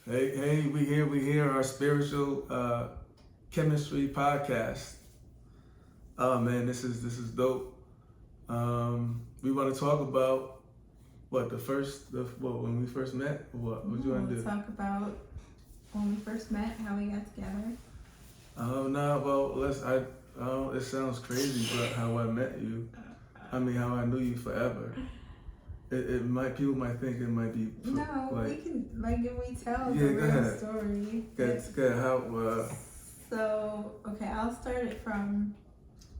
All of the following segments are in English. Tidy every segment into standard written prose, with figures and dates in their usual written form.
Hey, we here, our spiritual chemistry podcast. Oh man, this is dope. We want to talk about when we first met. What you want to We'll do? talk about when we first met, how we got together. Oh no, well let's. It sounds crazy, but how I met you. I mean, how I knew you forever. It might people might think it might be No, we like can if we tell yeah. the Go real ahead. story. Good. How? So okay, I'll start it from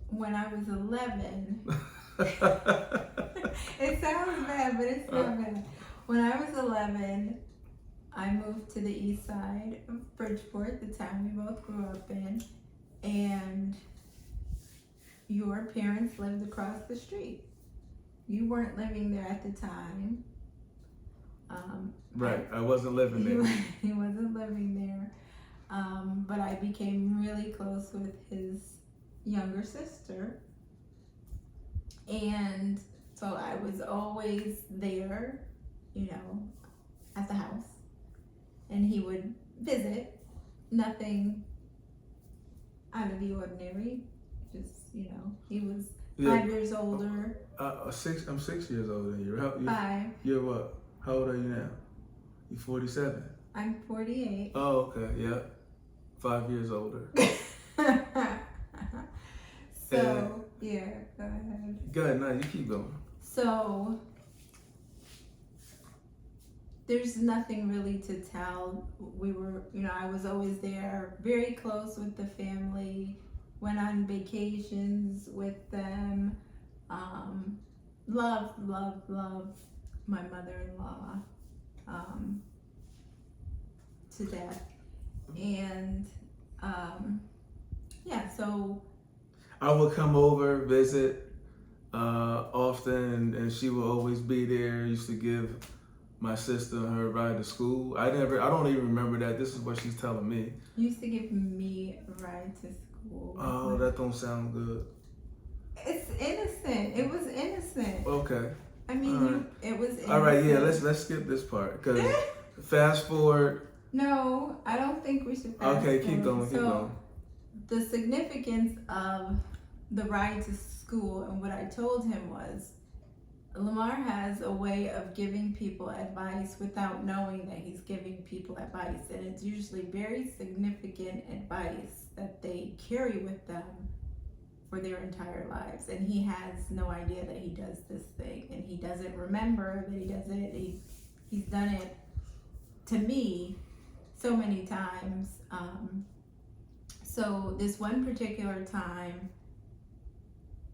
when I was 11. It sounds bad, but it's not bad. When I was 11, I moved to the east side of Bridgeport, the town we both grew up in, and your parents lived across the street. You weren't living there at the time. Right, I wasn't living there. He wasn't living there. But I became really close with his younger sister. And so I was always there, at the house. And he would visit. Nothing out of the ordinary. Just, he was 5 years older. I'm 6 years older than you. 5. You're what? How old are you now? You're 47. I'm 48. Oh, okay. Yeah. 5 years older. So, yeah, go ahead. Go ahead. Now you keep going. So, there's nothing really to tell. We were, I was always there, very close with the family, went on vacations with them. Love my mother-in-law to death. And so I would come over, visit often, and she would always be there. Used to give my sister her ride to school. I don't even remember that. This is what she's telling me. you used to give me a ride to school. Oh, that don't sound good. It's innocent. It was innocent. Okay. I mean, it was innocent. All right. Yeah. Let's skip this part because fast forward. No, I don't think we should fast Okay. Keep forward. going. The significance of the ride to school and what I told him was Lamar has a way of giving people advice without knowing that he's giving people advice, and it's usually very significant advice that they carry with them for their entire lives, and he has no idea that he does this thing, and he doesn't remember that he does it. He's done it to me so many times. So this one particular time,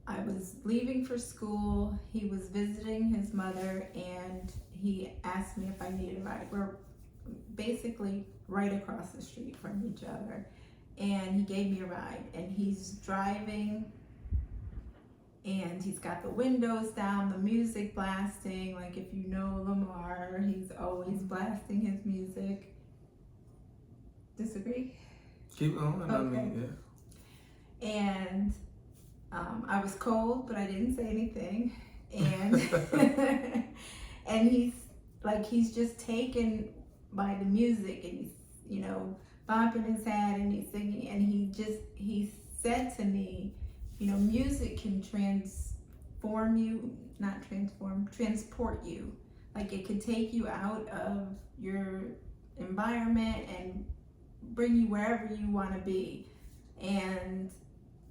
I was leaving for school. He was visiting his mother, and he asked me if I needed a ride. We're basically right across the street from each other, and he gave me a ride. And he's driving, and he's got the windows down, the music blasting. Like, if you know Lamar, he's always blasting his music. Disagree? Keep going. Okay. I mean, yeah. And I was cold, but I didn't say anything. And and he's just taken by the music, and he's bopping his head, and he's singing, and he said to me, music can transport you. Like, it could take you out of your environment and bring you wherever you want to be. And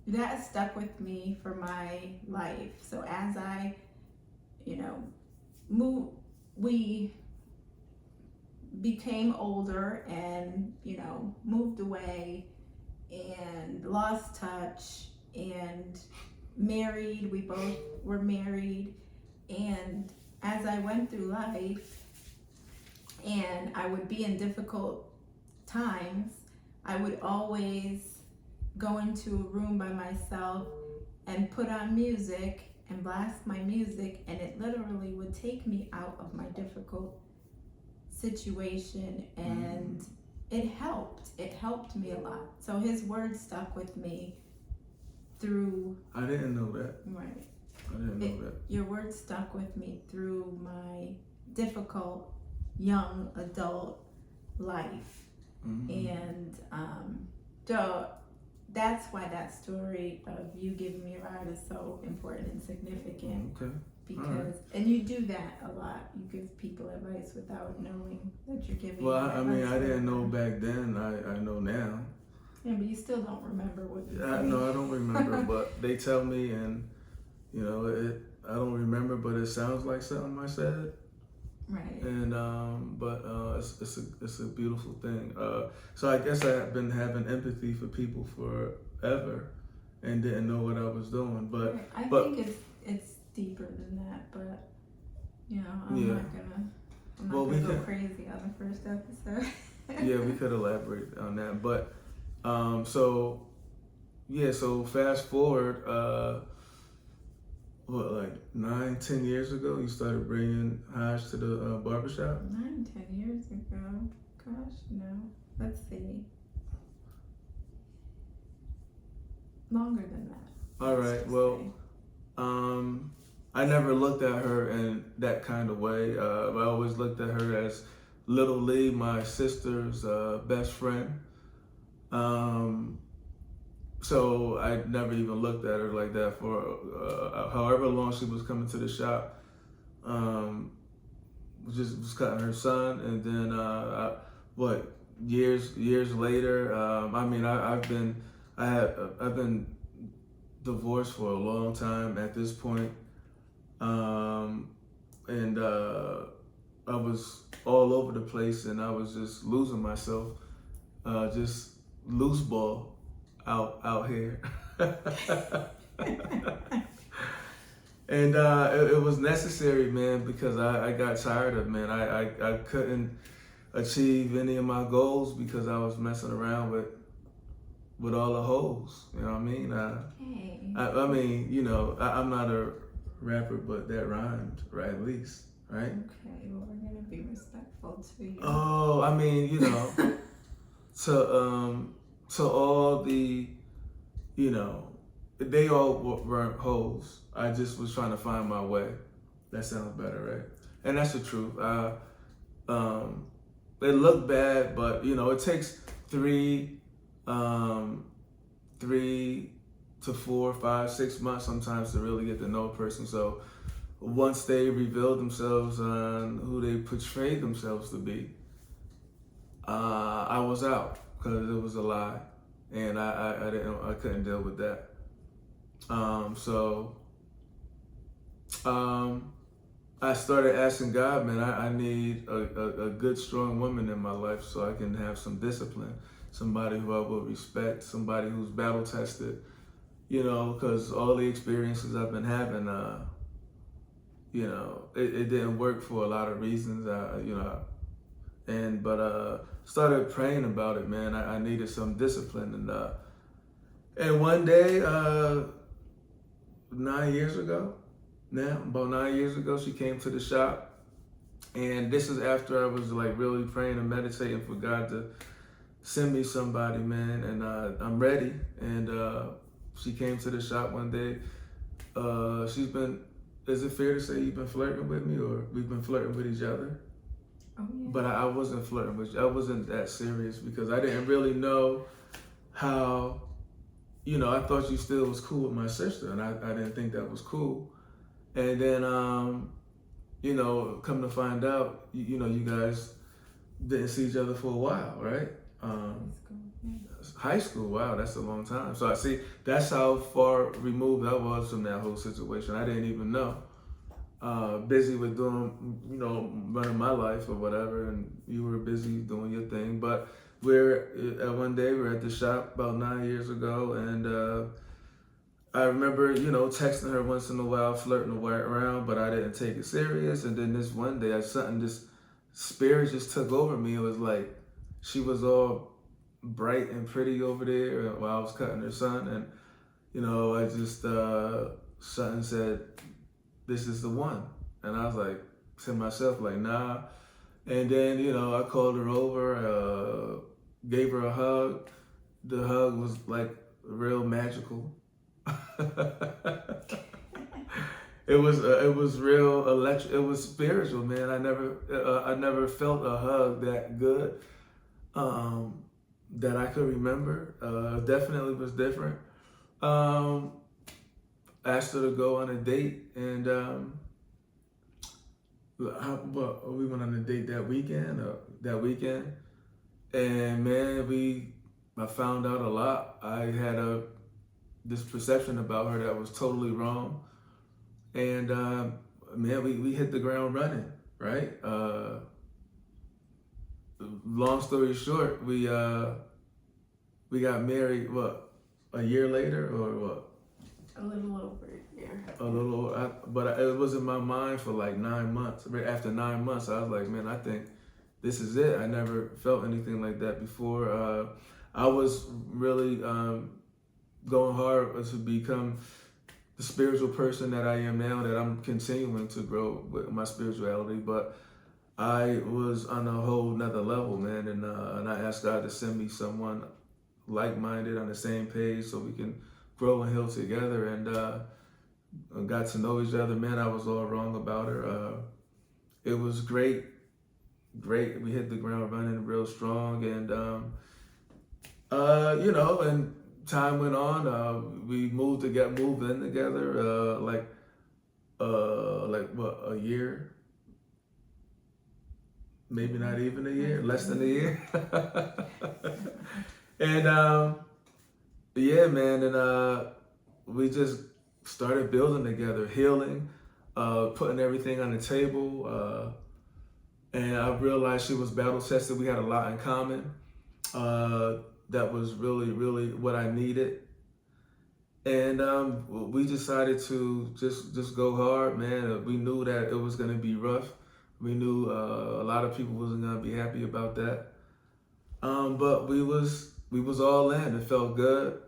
that stuck with me for my life. So as I, we became older and, moved away and lost touch and married. We both were married. And as I went through life and I would be in difficult times, I would always go into a room by myself and put on music and blast my music, and it literally would take me out of my difficult situation, and it helped me a lot. So his words stuck with me through. I didn't know that. Right. I didn't know that. Your words stuck with me through my difficult young adult life. Mm-hmm. And so that's why that story of you giving me a ride is so important and significant. Okay. Because and you do that a lot. You give people advice without knowing that you're giving. Well, them I mean, advice I for didn't know them. back then. I know now. Yeah, but you still don't remember what you said. No, I don't remember, but they tell me, and you know, I don't remember, but it sounds like something I said. Right. And but it's a beautiful thing. So I guess I've been having empathy for people forever, and didn't know what I was doing. But Right. I but think it's deeper than that, but you know, I'm Yeah. not Well, we gonna go can- crazy on the first episode. yeah, we could elaborate on that. But so yeah, so fast forward. What, like 9, 10 years ago, you started bringing Haj to the barbershop? 9, 10 years ago. Gosh, no. Let's see. Longer than that. All let's right. just Well, say. I never looked at her in that kind of way. I always looked at her as Little Lee, my sister's best friend. So I never even looked at her like that for however long she was coming to the shop. Was cutting her son, and then years later. I've been divorced for a long time at this point. And I was all over the place, and I was just losing myself, just loose ball out here. And it was necessary, man, because I got tired of, man. I couldn't achieve any of my goals because I was messing around with all the hoes. You know what I mean? Hey. I mean, you know, I'm not a rapper, but that rhymed, right? At least, right? Okay, well, we're gonna be respectful to you. Oh, I mean, you know, to all the, you know, they all weren't hoes. I just was trying to find my way. That sounds better, right? And that's the truth. They look bad, but you know, it takes 3 to 4, 5, 6 months sometimes to really get to know a person. So once they reveal themselves on who they portrayed themselves to be, I was out because it was a lie, and I couldn't deal with that. I started asking God, man, I need a good, strong woman in my life so I can have some discipline, somebody who I will respect, somebody who's battle tested, you know, because all the experiences I've been having, you know, it didn't work for a lot of reasons, you know, but started praying about it, man. I needed some discipline, and one day, 9 years ago, about 9 years ago, she came to the shop, and this is after I was like really praying and meditating for God to send me somebody, man, and I'm ready. And she came to the shop one day. Is it fair to say you've been flirting with me, or we've been flirting with each other? Oh, yeah. But I wasn't flirting with you. I wasn't that serious because I didn't really know how, you know, I thought you still was cool with my sister, and I didn't think that was cool. And then, you know, come to find out, you know, you guys didn't see each other for a while, right? High school, wow, that's a long time. So I see, that's how far removed I was from that whole situation. I didn't even know. Busy with doing, you know, running my life or whatever, and you were busy doing your thing. But one day we're at the shop about 9 years ago, and I remember, you know, texting her once in a while, flirting around, but I didn't take it serious. And then this one day, this spirit just took over me. It was like she was all bright and pretty over there while I was cutting her son, and you know, I just something said, "This is the one," and I was like to myself, like, nah. And then, you know, I called her over, gave her a hug. The hug was like real magical. It was real electric. It was spiritual, man. I never felt a hug that good. that I could remember. Definitely was different. Um, Asked her to go on a date, and we went on a date that weekend. And man, I found out a lot. I had this perception about her that was totally wrong, and man, we hit the ground running, right? Long story short, we got married. What, a year later, or what? A little over a year. A little, but it was in my mind for like 9 months. Right after 9 months, I was like, man, I think this is it. I never felt anything like that before. I was really going hard to become the spiritual person that I am now, that I'm continuing to grow with my spirituality. But I was on a whole nother level, man. And I asked God to send me someone like-minded on the same page so we can grow and heal together. And got to know each other. Man, I was all wrong about her. It was great. We hit the ground running real strong, and and time went on. We moved in together. Like what, a year? Maybe not even a year. Less than a year. And yeah, man, and we just started building together, healing, putting everything on the table. And I realized she was battle tested. We had a lot in common. That was really, really what I needed. And we decided to just go hard, man. We knew that it was gonna be rough. We knew a lot of people wasn't gonna be happy about that. But we was all in. It felt good,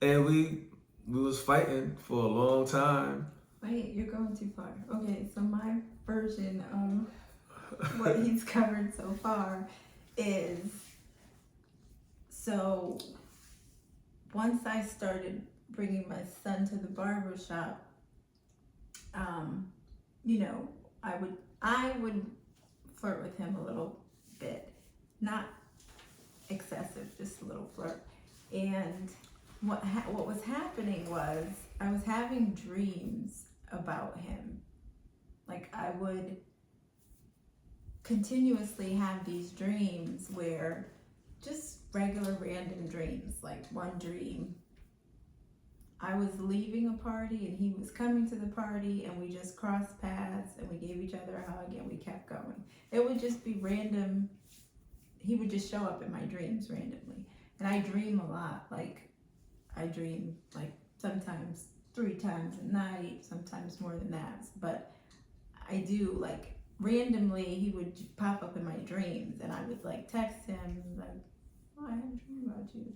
and we was fighting for a long time. Wait, you're going too far. Okay, so my version of what he's covered so far is, so once I started bringing my son to the barber shop, I would flirt with him a little bit, not excessive, just a little flirt. And what was happening was I was having dreams about him. Like, I would continuously have these dreams where just regular random dreams. Like, one dream, I was leaving a party and he was coming to the party, and we just crossed paths and we gave each other a hug and we kept going. It would just be random. He would just show up in my dreams randomly. And I dream a lot. Like, I dream like sometimes 3 times a night, sometimes more than that. But I do, like, randomly he would pop up in my dreams, and I would like text him like, oh, I had a dream about you.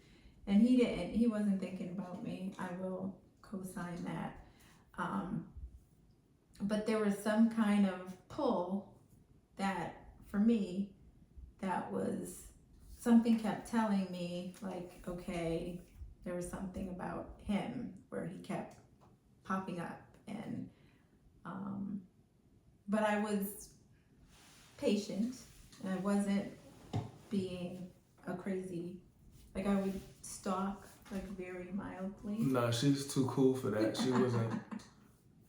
And he wasn't thinking about me. I will co-sign that. But there was some kind of pull that, for me, that was, something kept telling me, like, okay, there was something about him where he kept popping up. And but I was patient, and I wasn't being a crazy, like, I would stalk, like, very mildly. Nah, she's too cool for that.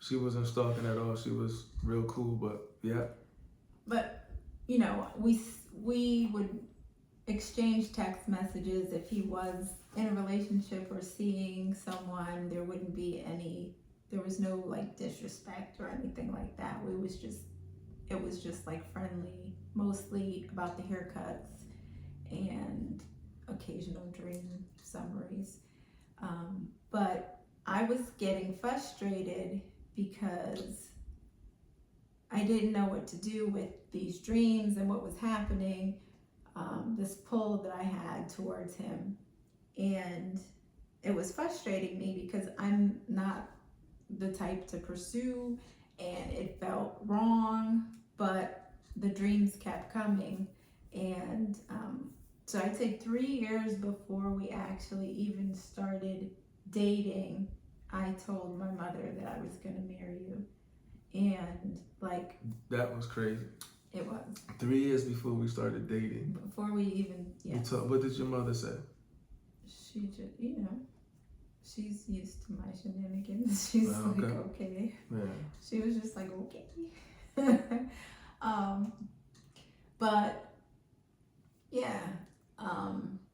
She wasn't stalking at all. She was real cool, but yeah. But we would exchange text messages. If he was in a relationship or seeing someone, there was no like disrespect or anything like that. It was just like friendly, mostly about the haircuts and occasional dream summaries. But I was getting frustrated because I didn't know what to do with these dreams and what was happening, this pull that I had towards him. And it was frustrating me because I'm not the type to pursue, and it felt wrong, but the dreams kept coming. And so I'd say 3 years before we actually even started dating, I told my mother that I was going to marry you. And like, that was crazy. It was 3 years before we started dating. before we even. You Yes. what did your mother say? She just, she's used to my shenanigans. She's Okay. like, okay. Yeah. She was just like, okay. But yeah,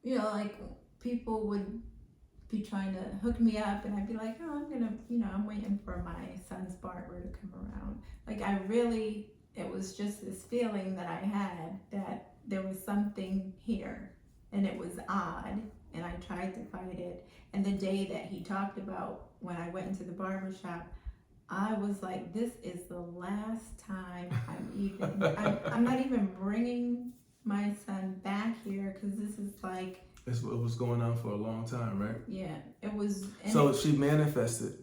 like people would be trying to hook me up, and I'd be like, oh, I'm waiting for my son's barber to come around. Like it was just this feeling that I had that there was something here, and it was odd, and I tried to fight it. And the day that he talked about when I went into the barber shop, I was like, this is the last time I'm not even bringing my son back here, because this is like, It was going on for a long time, right? yeah, it was. So she manifested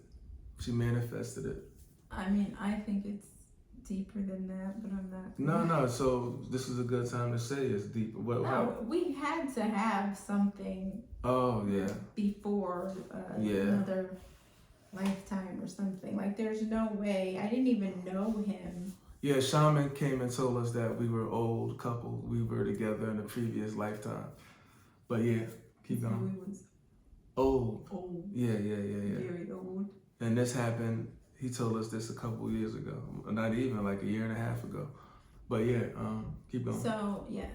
it. I mean, I think it's deeper than that, but I'm not. No. So this is a good time to say it's deep. We had to have something. Oh yeah. Before another lifetime or something. Like, there's no way. I didn't even know him. Yeah, Shaman came and told us that we were old couple. We were together in a previous lifetime. But yeah, keep going. We was Old. Yeah. Very old. And this happened. He told us this a couple years ago. Not even, like a year and a half ago. But yeah, keep going. So yeah,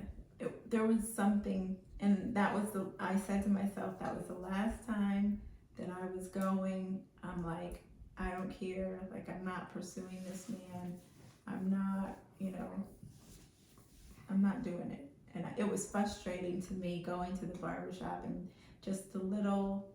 there was something, and I said to myself, that was the last time that I was going. I'm like, I don't care. Like, I'm not pursuing this man. I'm not, I'm not doing it. And it was frustrating to me going to the barbershop, and just the little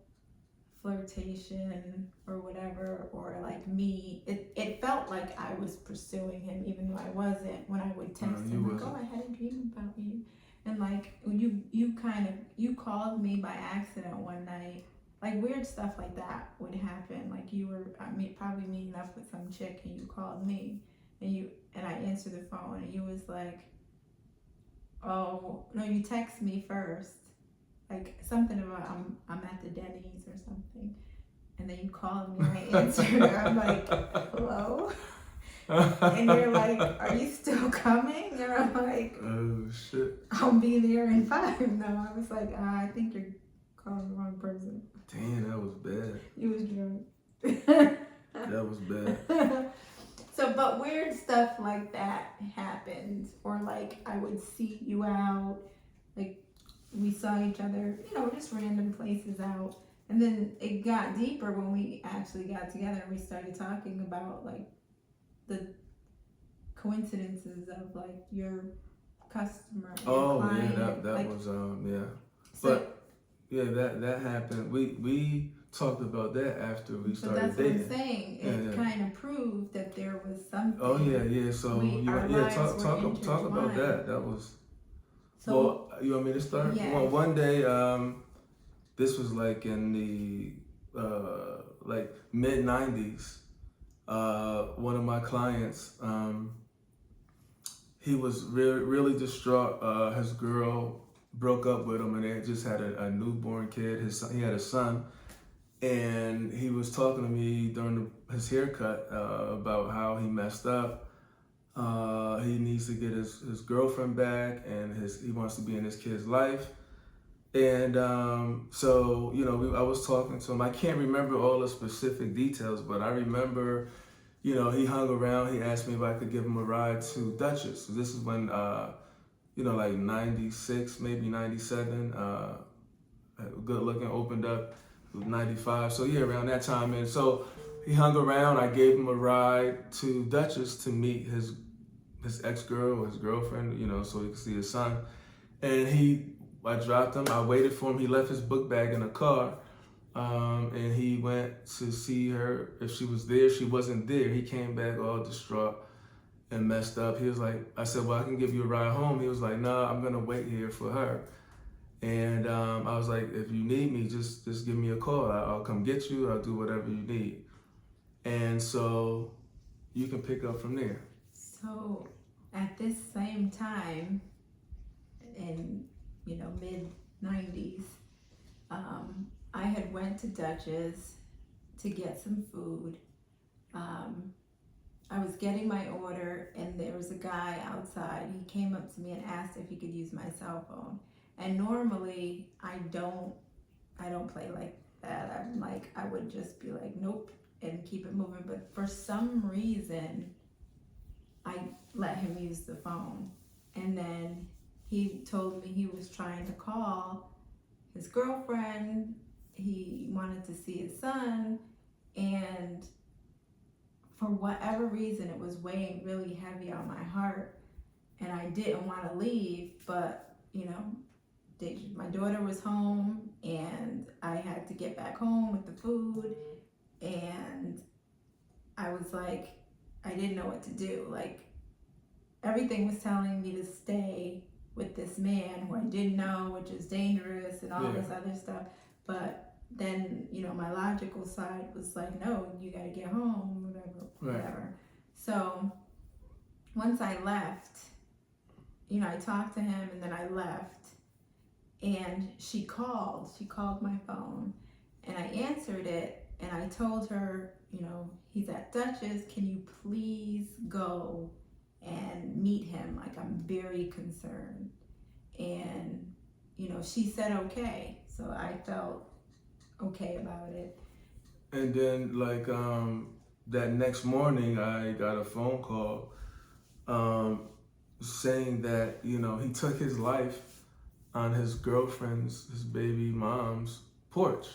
flirtation or whatever, or like me, it felt like I was pursuing him, even though I wasn't. When I would text him, like, oh, I had a dream about you. And like, you called me by accident one night. Like, weird stuff like that would happen. Like, you were probably meeting up with some chick, and you called me, and I answered the phone, and you was like, oh no, you text me first, like something about I'm at the Denny's or something, and then you called me, and I answered. I'm like, hello, and you're like, are you still coming? And I'm like, oh shit, I'll be there in 5. No, I was like, I think you're calling the wrong person. Damn, that was bad. You was drunk. That was bad. So, but weird stuff like that happened, or like I would see you out, like we saw each other, just random places out, and then it got deeper when we actually got together and we started talking about like the coincidences of like your customer. And your client. Yeah, that like, was yeah. So, but yeah, that happened. We talked about that after we started that's dating. what I'm saying. It kind of proved that there was something. Oh yeah. So talk about that. That was. So, well, you want me to start? Yeah. Well, one day, this was like in the like mid '90s. One of my clients, he was really distraught. His girl broke up with him, and they just had a newborn kid. He had a son. And he was talking to me during his haircut about how he messed up. He needs to get his girlfriend back, and he wants to be in his kid's life. And so, I was talking to him. I can't remember all the specific details, but I remember, he hung around. He asked me if I could give him a ride to Dutchess. So this is when, like 96, maybe 97, Good Looking opened up. 95, so yeah, around that time. And so he hung around. I gave him a ride to Dutchess to meet his ex-girl or his girlfriend, so he could see his son. And I dropped him. I waited for him. He left his book bag in the car, and he went to see her if she was there. She wasn't there. He came back all distraught and messed up. He was like, I said, well, I can give you a ride home. He was like, nah, I'm gonna wait here for her. And I was like, if you need me, just give me a call. I'll come get you. I'll do whatever you need. And so you can pick up from there. So at this same time, in mid 90s, I had went to Dutchess to get some food. I was getting my order, and there was a guy outside. He came up to me and asked if he could use my cell phone. And normally I don't play like that. I'm like, I would just be like, nope, and keep it moving. But for some reason, I let him use the phone. And then he told me he was trying to call his girlfriend. He wanted to see his son. And for whatever reason, it was weighing really heavy on my heart. And I didn't want to leave, but, you know, my daughter was home, and I had to get back home with the food, and I was like, I didn't know what to do. Like, everything was telling me to stay with this man who I didn't know, which is dangerous and all this other stuff. But then, you know, my logical side was like, no, you gotta get home, whatever. So once I left, you know, I talked to him, and then I left. And she called my phone, and I answered it, and I told her, you know, he's at Dutchess, can you please go and meet him? Like, I'm very concerned. And, you know, she said okay, so I felt okay about it. And then, like, that next morning, I got a phone call saying that, you know, he took his life on his girlfriend's, his baby mom's porch.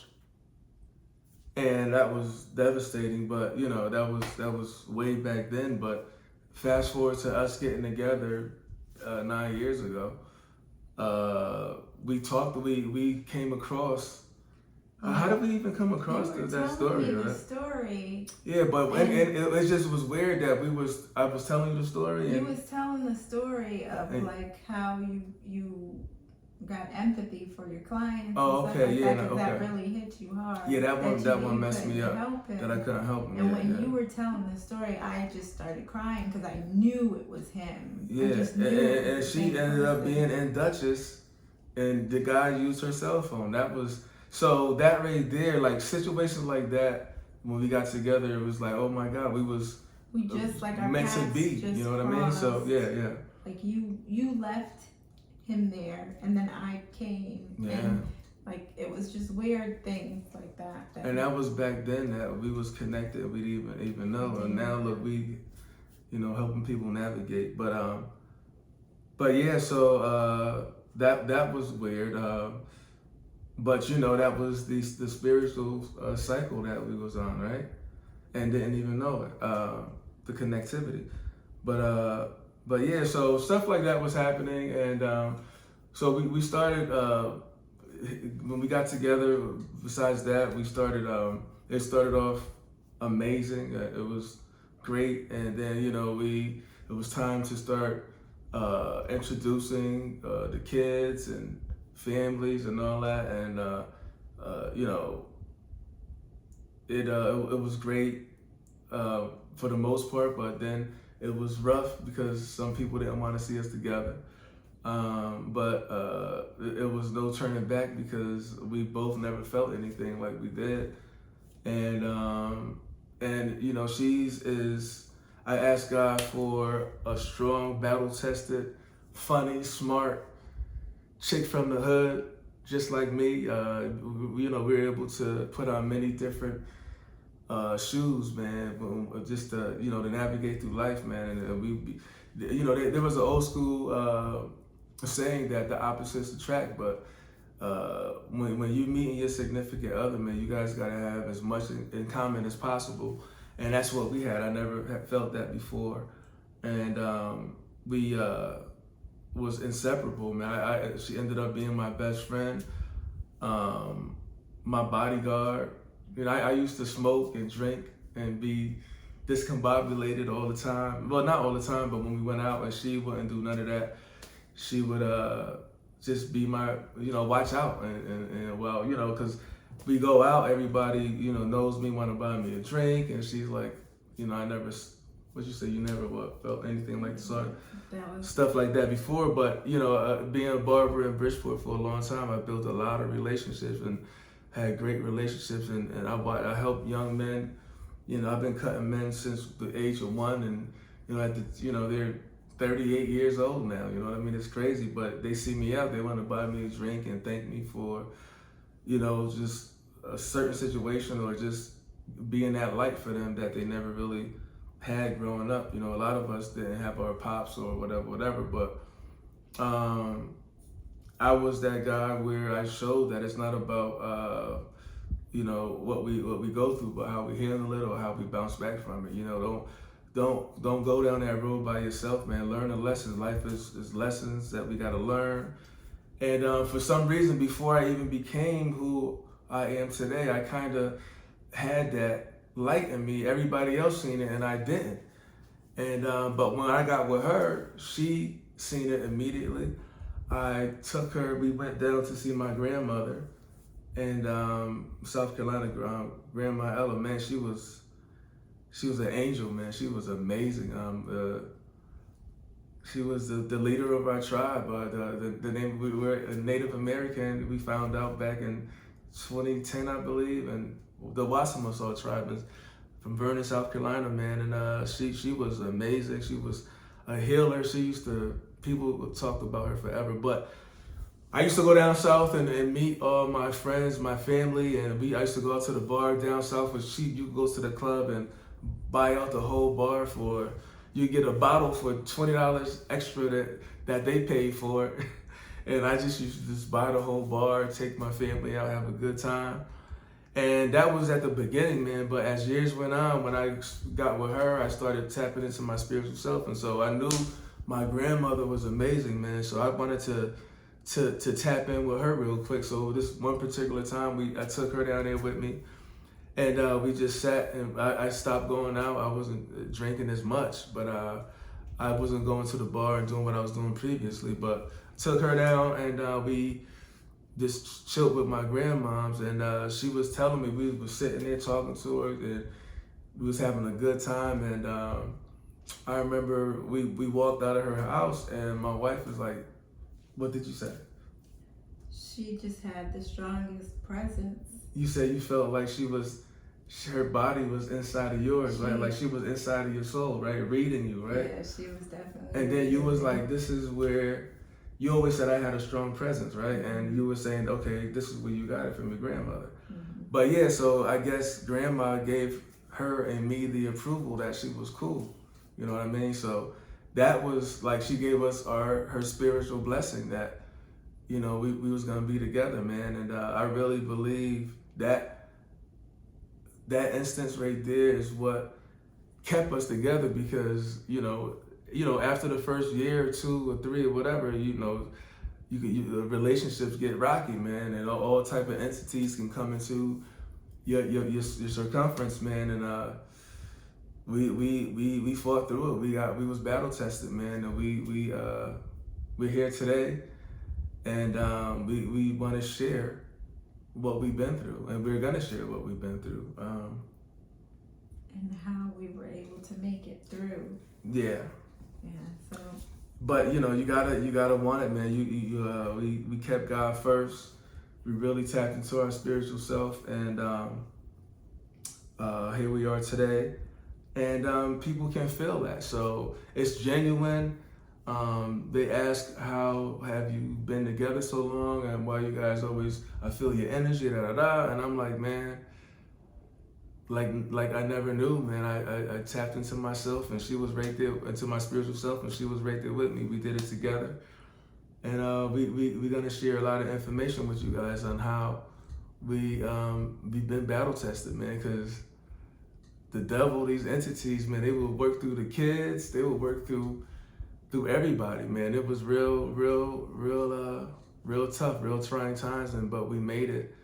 And that was devastating, but, you know, that was way back then. But fast forward to us getting together 9 years ago, we came across, how did we even come across that story? You were telling me the story. Yeah, but and it just was weird that I was telling you the story. You was telling the story of like how you got empathy for your clients. Oh, and okay, stuff like yeah, that, 'cause okay. that really hit you hard. Yeah, that one messed me up. That I couldn't help him. And when you were telling the story, I just started crying because I knew it was him. Yeah, and she ended up being in Dutchess, and the guy used her cell phone. So that right there, like situations like that, when we got together, it was like, oh my God, we just like our meant to be. You know what I mean? So yeah. Like you left him there, and then I came. Yeah. And like it was just weird things like that. And that was back then that we was connected. We didn't even know. And now look, we, you know, helping people navigate. But yeah, so that was weird. But you know, that was the spiritual cycle that we was on, right? And didn't even know it. The connectivity. But yeah, so stuff like that was happening, and so we started when we got together. Besides that, we started. It started off amazing. It was great, and then you know it was time to start introducing the kids and families and all that, and you know it was great for the most part, but then it was rough because some people didn't want to see us together. But it was no turning back because we both never felt anything like we did. And you know, I asked God for a strong, battle-tested, funny, smart chick from the hood, just like me. You know, we were able to put on many different shoes, man, just to, you know, to navigate through life, man. And you know, there was an old school saying that the opposites attract, but when you meet your significant other, man, you guys gotta have as much in common as possible, and that's what we had. I never had felt that before, and we was inseparable, man. She ended up being my best friend, my bodyguard. You know, I used to smoke and drink and be discombobulated all the time. Well, not all the time, but when we went out and she wouldn't do none of that, she would just be my, you know, watch out. And well, you know, because we go out, everybody, you know, knows me, want to buy me a drink. And she's like, you know, I never, what you say, you never felt anything like the sort stuff like that before. But, you know, being a barber in Bridgeport for a long time, I built a lot of relationships and had great relationships, and I help young men I've been cutting men since the age of 1, and they're 38 years old now. You know what I mean? It's crazy, but they see me out, they want to buy me a drink and thank me for, just a certain situation, or just being that light for them that they never really had growing up. A lot of us didn't have our pops or whatever, but I was that guy where I showed that it's not about what we go through, but how we handle it or how we bounce back from it. Don't go down that road by yourself, man. Learn the lessons. Life is lessons that we got to learn. And for some reason, before I even became who I am today, I kind of had that light in me. Everybody else seen it, and I didn't. And but when I got with her, she seen it immediately. I took her. We went down to see my grandmother, and South Carolina, Grandma Ella. Man, she was an angel, man. She was amazing. She was the leader of our tribe. The name, we were a Native American. We found out back in 2010, I believe, and the Wassamosaw tribe is from Vernon, South Carolina, man. And she was amazing. She was a healer. People talked about her forever. But I used to go down south and meet all my friends, my family, and I used to go out to the bar down south. You go to the club and buy out the whole bar you get a bottle for $20 extra that they paid for. And I just used to just buy the whole bar, take my family out, have a good time. And that was at the beginning, man. But as years went on, when I got with her, I started tapping into my spiritual self. And so I knew my grandmother was amazing, man. So I wanted to tap in with her real quick. So this one particular time, I took her down there with me. And we just sat, and I stopped going out. I wasn't drinking as much, but I wasn't going to the bar and doing what I was doing previously. But took her down, and we just chilled with my grandmoms. And she was telling me, we was sitting there talking to her, and we was having a good time. And I remember we walked out of her house, and my wife was like, "What did you say?" She just had the strongest presence. You said you felt like her body was inside of yours, right? Like she was inside of your soul, right? Reading you, right? Yeah, she was definitely. And then you was like, this is where, you always said I had a strong presence, right? And you were saying, okay, this is where you got it from your grandmother. Mm-hmm. But yeah, so I guess grandma gave her and me the approval that she was cool. You know what I mean? So that was like, she gave us her spiritual blessing that, we was gonna be together, man. And I really believe that instance right there is what kept us together, because after the first year or 2 or 3 or whatever, the relationships get rocky, man, and all type of entities can come into your circumference, man. And we fought through it. We was battle tested, man, and we're here today, and we want to share what we've been through, and we're gonna share what we've been through, and how we were able to make it through. Yeah. So. But you gotta want it, man. We kept God first. We really tapped into our spiritual self, and here we are today. And people can feel that, so it's genuine. They ask, how have you been together so long, and why you guys always, I feel your energy, and I'm like, man, like I never knew, man. I tapped into myself, and she was right there, into my spiritual self, and she was right there with me. We did it together, and we're gonna share a lot of information with you guys on how we've been battle tested, man, because the devil, these entities, man, they will work through the kids, they will work through everybody, man. It was real tough, real trying times, but we made it.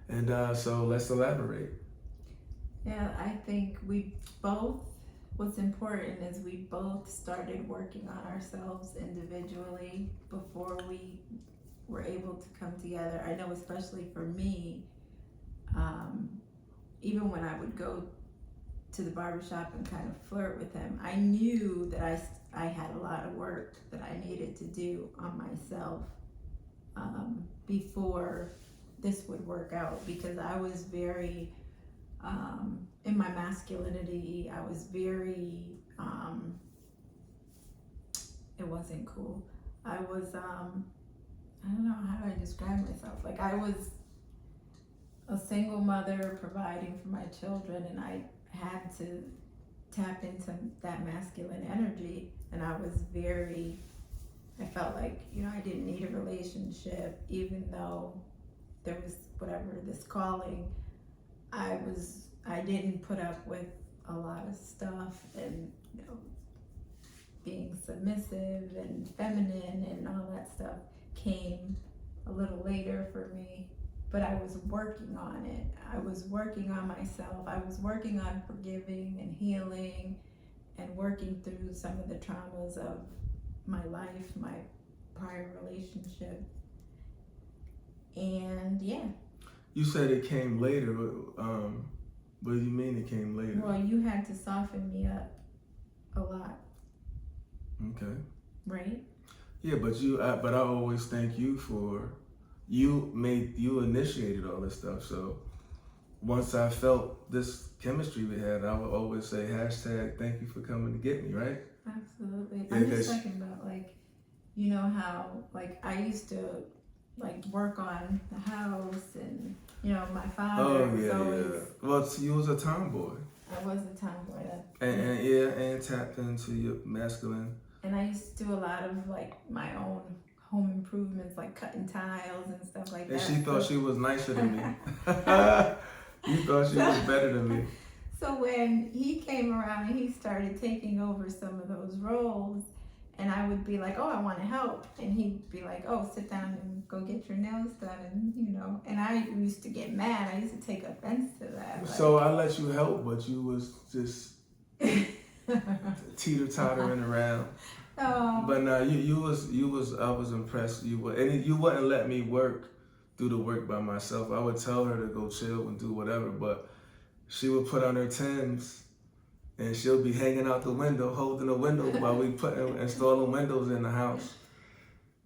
And so let's elaborate. Yeah, I think what's important is we both started working on ourselves individually before we were able to come together. I know, especially for me, even when I would go to the barbershop and kind of flirt with him, I knew that I had a lot of work that I needed to do on myself before this would work out, because I was very in my masculinity. I was very, it wasn't cool. I was, I don't know, how do I describe myself? Like, I was a single mother providing for my children, and I had to tap into that masculine energy. And I was very, I felt like, I didn't need a relationship, even though there was whatever, this calling. I didn't put up with a lot of stuff, and being submissive and feminine and all that stuff came a little later for me. But I was working on it. I was working on myself. I was working on forgiving and healing and working through some of the traumas of my life, my prior relationship. And yeah. You said it came later. What do you mean it came later? Well, you had to soften me up a lot. Okay. Right? Yeah, but I always thank you for, you initiated all this stuff. So once I felt this chemistry we had, I would always say hashtag thank you for coming to get me, right? Absolutely. Yeah, I'm just talking about, like, how, like, I used to, like, work on the house, and, my father was always... Well, you was a tomboy. I was a tomboy. And tapped into your masculine. And I used to do a lot of, like, my own home improvements, like cutting tiles and stuff like that. And she thought she was nicer than me. You thought she was better than me. So when he came around and he started taking over some of those roles, and I would be like, oh, I want to help. And he'd be like, oh, sit down and go get your nails done. And, and I used to get mad. I used to take offense to that. So I let you help, but you was just teeter-tottering around. But no, I was impressed. You wouldn't let me do the work by myself. I would tell her to go chill and do whatever, but she would put on her Timbs and she'll be hanging out the window, holding the window while we installing windows in the house,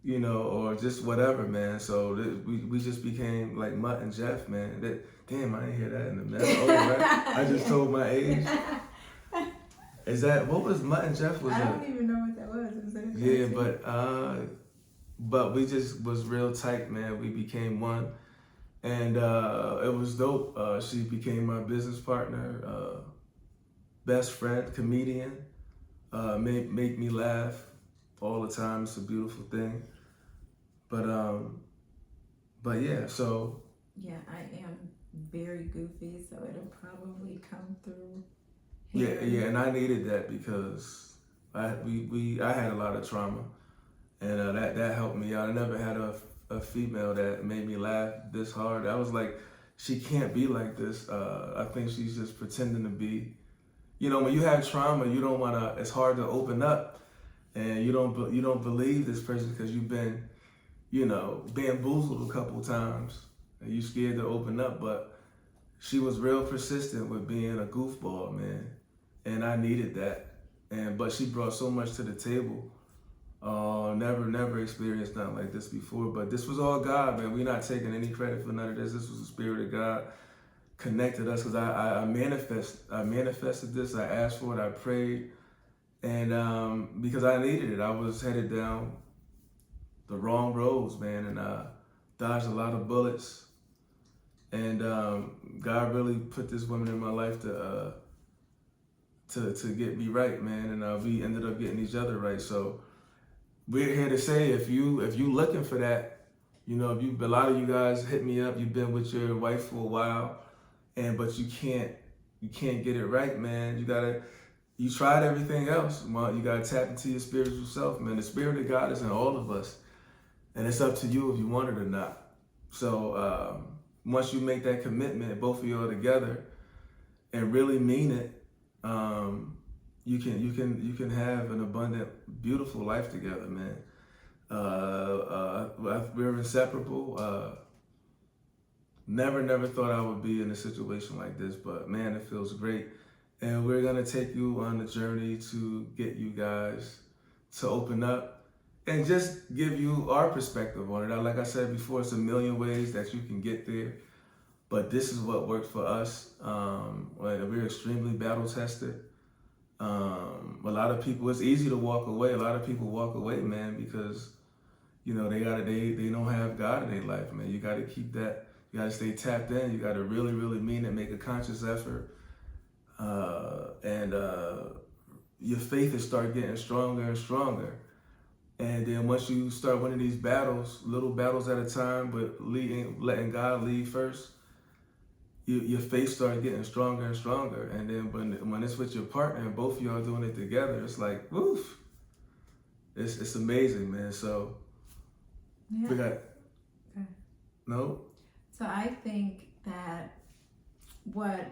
or just whatever, man. So we just became like Mutt and Jeff, man. Damn, I didn't hear that in the middle. Oh, right? I just told my age. Is that, what was Mutt and Jeff? I don't even know what that was. Was it a yeah, but we just was real tight, man. We became one, and it was dope. She became my business partner, best friend, comedian. Make me laugh all the time. It's a beautiful thing. But yeah, so. Yeah, I am very goofy, so it'll probably come through. Yeah, and I needed that because I had a lot of trauma, and that helped me out. I never had a female that made me laugh this hard. I was like, she can't be like this. I think she's just pretending to be. When you have trauma, you don't wanna. It's hard to open up, and you don't believe this person because you've been, bamboozled a couple times, and you scared to open up. But she was real persistent with being a goofball, man. And I needed that, but she brought so much to the table. Never experienced nothing like this before. But this was all God, man. We're not taking any credit for none of this. This was the Spirit of God connected us, because I manifested this. I asked for it. I prayed, and because I needed it. I was headed down the wrong roads, man, and dodged a lot of bullets. And God really put this woman in my life to get me right, man, and we ended up getting each other right. So we're here to say, if you looking for that, a lot of you guys hit me up. You've been with your wife for a while, but you can't get it right, man. You tried everything else. You gotta tap into your spiritual self, man. The Spirit of God is in all of us, and it's up to you if you want it or not. So once you make that commitment, both of you are together, and really mean it, you can have an abundant, beautiful life together, man. We're inseparable. Never thought I would be in a situation like this, but man, it feels great. And we're gonna take you on the journey to get you guys to open up and just give you our perspective on it. Like I said before, it's a million ways that you can get there. but this is what worked for us. We're extremely battle tested. A lot of people, it's easy to walk away. A lot of people walk away, man, because they don't have God in their life, man. You got to keep that. You got to stay tapped in. You got to really, really mean it. Make a conscious effort, and your faith will start getting stronger and stronger. And then once you start winning these battles, little battles at a time, but letting God lead first, your faith starts getting stronger and stronger. And then when it's with your partner and both of y'all doing it together, it's like, woof. It's amazing, man. So we got no. So I think that what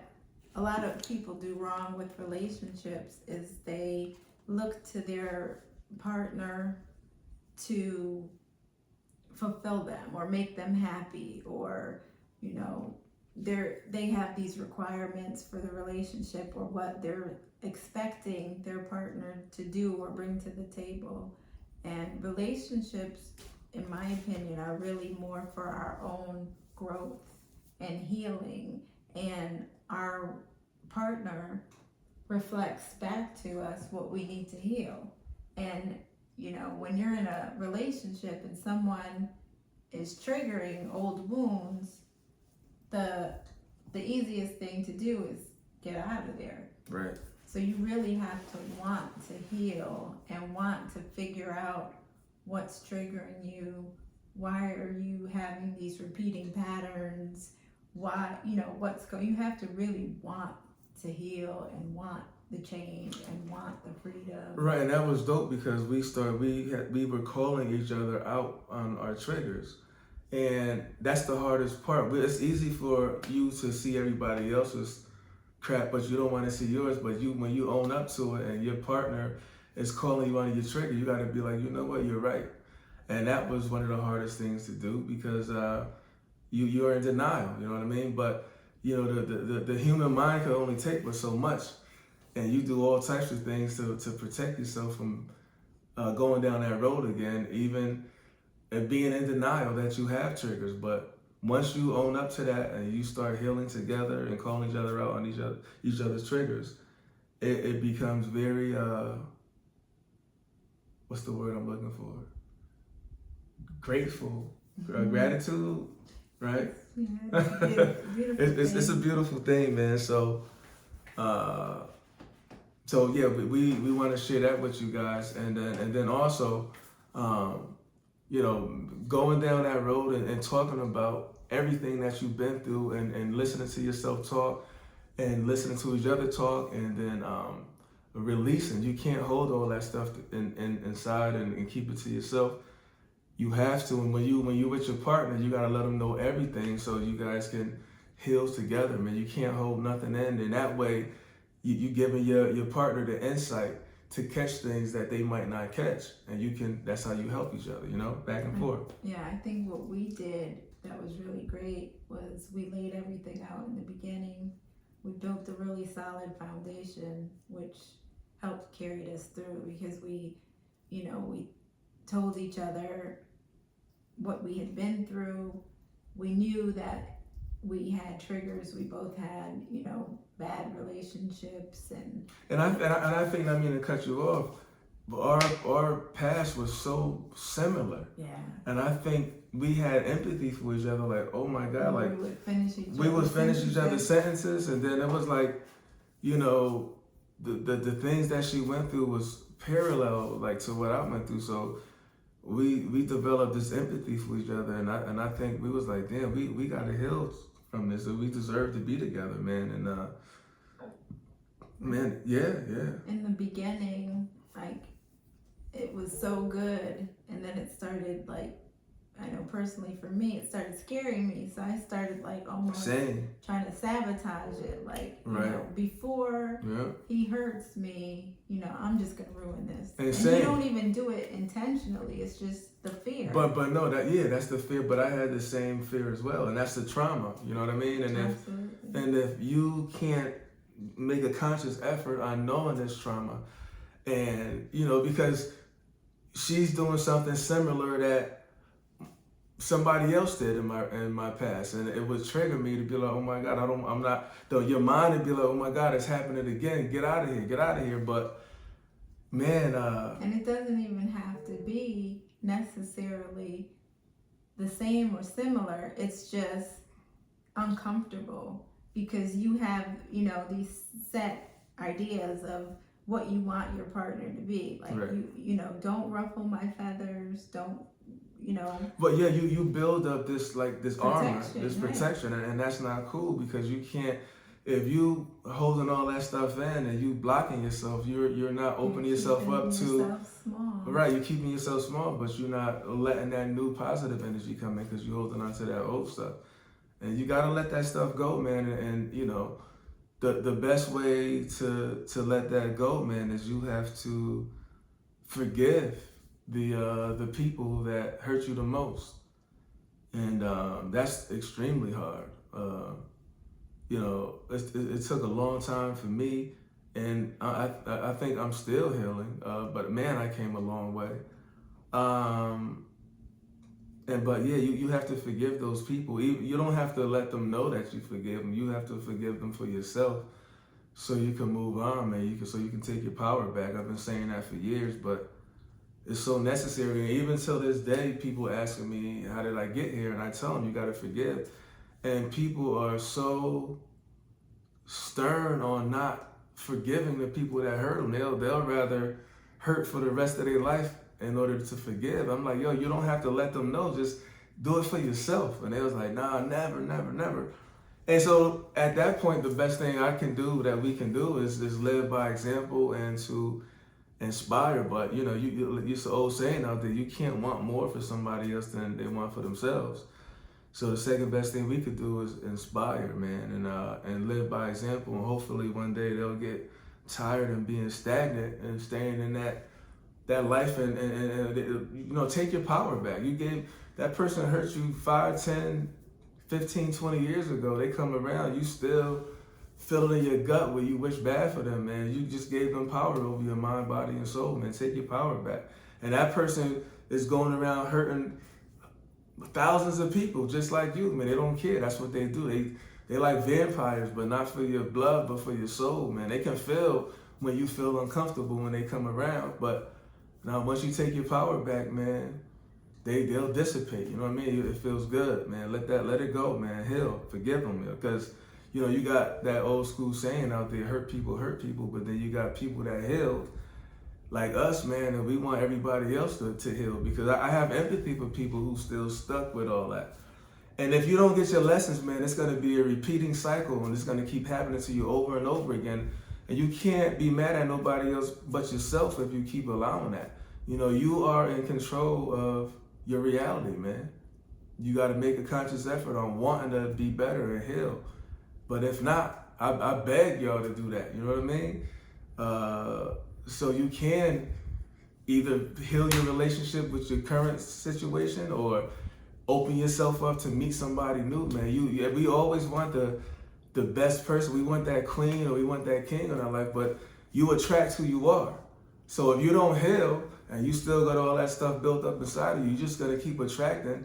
a lot of people do wrong with relationships is they look to their partner to fulfill them or make them happy, or they have these requirements for the relationship or what they're expecting their partner to do or bring to the table. And relationships, in my opinion, are really more for our own growth and healing, and our partner reflects back to us what we need to heal. And when you're in a relationship and someone is triggering old wounds, the easiest thing to do is get out of there. Right. So you really have to want to heal and want to figure out what's triggering you. Why are you having these repeating patterns? Why, you have to really want to heal and want the change and want the freedom. Right, and that was dope because we were calling each other out on our triggers. And that's the hardest part. It's easy for you to see everybody else's crap, but you don't want to see yours. But when you own up to it and your partner is calling you on your trigger, you got to be like, you know what, you're right. And that was one of the hardest things to do because you're in denial, you know what I mean? But the human mind can only take but so much, and you do all types of things to protect yourself from going down that road again, even being in denial that you have triggers. But once you own up to that and you start healing together and calling each other out on each other's triggers, it becomes very what's the word I'm looking for? Grateful, gratitude, right? Yeah, it's a beautiful thing, man. So yeah, we want to share that with you guys, and then also, going down that road and talking about everything that you've been through, and listening to yourself talk, and listening to each other talk, and then releasing. You can't hold all that stuff inside and keep it to yourself. You have to, and when you're with your partner, you gotta let them know everything so you guys can heal together, man. You can't hold nothing in, and that way, you giving your partner the insight to catch things that they might not catch, and that's how you help each other, back and forth. Yeah, I think what we did that was really great was we laid everything out in the beginning. We built a really solid foundation, which helped carry us through because we told each other what we had been through. We knew that we had triggers. We both had, bad relationships, and I think, I mean to cut you off, but our past was so similar. Yeah. And I think we had empathy for each other. Like, oh my God, like we would finish each other's sentences, and then it was like, the things that she went through was parallel, like, to what I went through. So we developed this empathy for each other, and I think we was like, damn, we got to heal from this, and we deserve to be together, man. And man, yeah. In the beginning, like, it was so good, and then it started, like, I know personally for me, it started scaring me, so I started, like, almost trying to sabotage it, like, before he hurts me, I'm just gonna ruin this. And you don't even do it intentionally, it's just the fear. But no, that's the fear, but I had the same fear as well, and that's the trauma, you know what I mean? And if you can't make a conscious effort on knowing this trauma, and because she's doing something similar that somebody else did in my past, and it would trigger me to be like, oh my God, I'm not. Though your mind would be like, oh my God, it's happening again. Get out of here, get out of here. But man, and it doesn't even have to be necessarily the same or similar. It's just uncomfortable because you have, these set ideas of what you want your partner to be. Like, right. Don't ruffle my feathers, don't, But yeah, you build up this armor, this right. protection, and that's not cool because you can't. If you holding all that stuff in and you blocking yourself, you're not opening yourself up to yourself small. Right. You're keeping yourself small, but you're not letting that new positive energy come in because you're holding on to that old stuff, and you gotta let that stuff go, man. And the best way to let that go, man, is you have to forgive the people that hurt you the most, and that's extremely hard. It took a long time for me, and I think I'm still healing. But man, I came a long way. But yeah, you have to forgive those people. You don't have to let them know that you forgive them. You have to forgive them for yourself, so you can move on, man. So you can take your power back. I've been saying that for years, but it's so necessary. And even till this day, people asking me, how did I get here? And I tell them, you got to forgive. And people are so stern on not forgiving the people that hurt them. They'll rather hurt for the rest of their life in order to forgive. I'm like, yo, you don't have to let them know. Just do it for yourself. And they was like, nah, never, never, never. And so at that point, the best thing that we can do is live by example and to inspire. But it's the old saying out there, you can't want more for somebody else than they want for themselves. So the second best thing we could do is inspire, man, and live by example. And hopefully one day they'll get tired of being stagnant and staying in that life and take your power back. You gave that person that hurt you 5, 10, 15, 20 years ago. They come around, you still feel it in your gut where you wish bad for them, man. You just gave them power over your mind, body, and soul, man. Take your power back. And that person is going around hurting thousands of people just like you, man. They don't care. That's what they do. They like vampires, but not for your blood, but for your soul, man. They can feel when you feel uncomfortable when they come around. But now once you take your power back, man, they'll dissipate. You know what I mean? It feels good, man. Let it go, man. Heal, forgive them, because you got that old school saying out there: hurt people, but then you got people that healed, like us, man, and we want everybody else to heal, because I have empathy for people who still stuck with all that. And if you don't get your lessons, man, it's going to be a repeating cycle, and it's going to keep happening to you over and over again. And you can't be mad at nobody else but yourself if you keep allowing that. You are in control of your reality, man. You got to make a conscious effort on wanting to be better and heal. But if not, I beg y'all to do that. You know what I mean? So you can either heal your relationship with your current situation or open yourself up to meet somebody new, man. We always want the best person. We want that queen or we want that king in our life, but you attract who you are. So if you don't heal and you still got all that stuff built up inside of you, you're just gonna keep attracting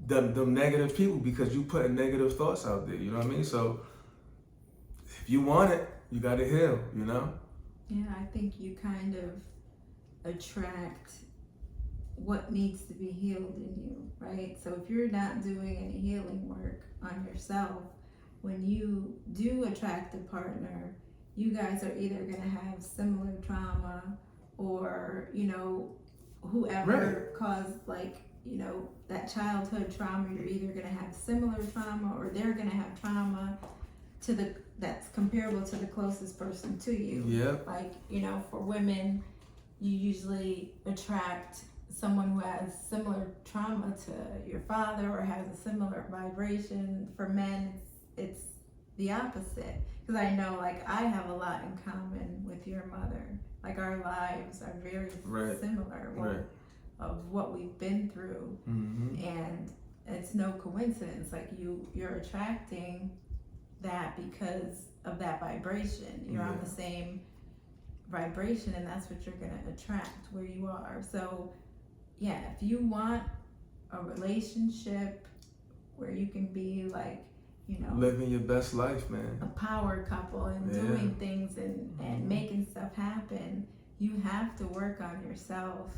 them negative people because you putting negative thoughts out there. You know what I mean? So if you want it, you gotta heal. Yeah, I think you kind of attract what needs to be healed in you, right? So if you're not doing any healing work on yourself, when you do attract a partner, you guys are either going to have similar trauma or, whoever caused that childhood trauma, you're either going to have similar trauma or they're going to have trauma that's comparable to the closest person to you. Yeah. Like, for women, you usually attract someone who has similar trauma to your father or has a similar vibration. For men, it's the opposite. Because I know, I have a lot in common with your mother. Our lives are very similar of what we've been through. Mm-hmm. And it's no coincidence. You're attracting that because of that vibration. You're on the same vibration, and that's what you're going to attract where you are. So yeah, if you want a relationship where you can be like, you know, living your best life, man. a power couple and doing things and making stuff happen, you have to work on yourself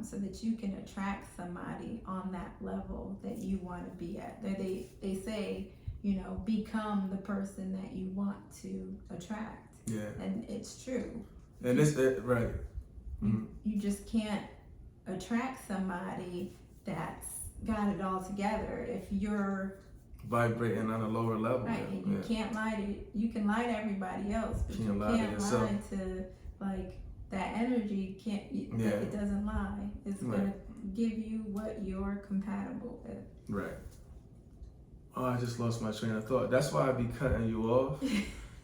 so that you can attract somebody on that level that you want to be at. They say, you know, become the person that you want to attract. Yeah. And it's true. And it's right. You just can't attract somebody that's got it all together if you're vibrating on a lower level. right. And you can't lie to, you can lie to everybody else, but you can't lie to like that energy. It doesn't lie. It's gonna give you what you're compatible with. Right. Oh, I just lost my train of thought. That's why I be cutting you off,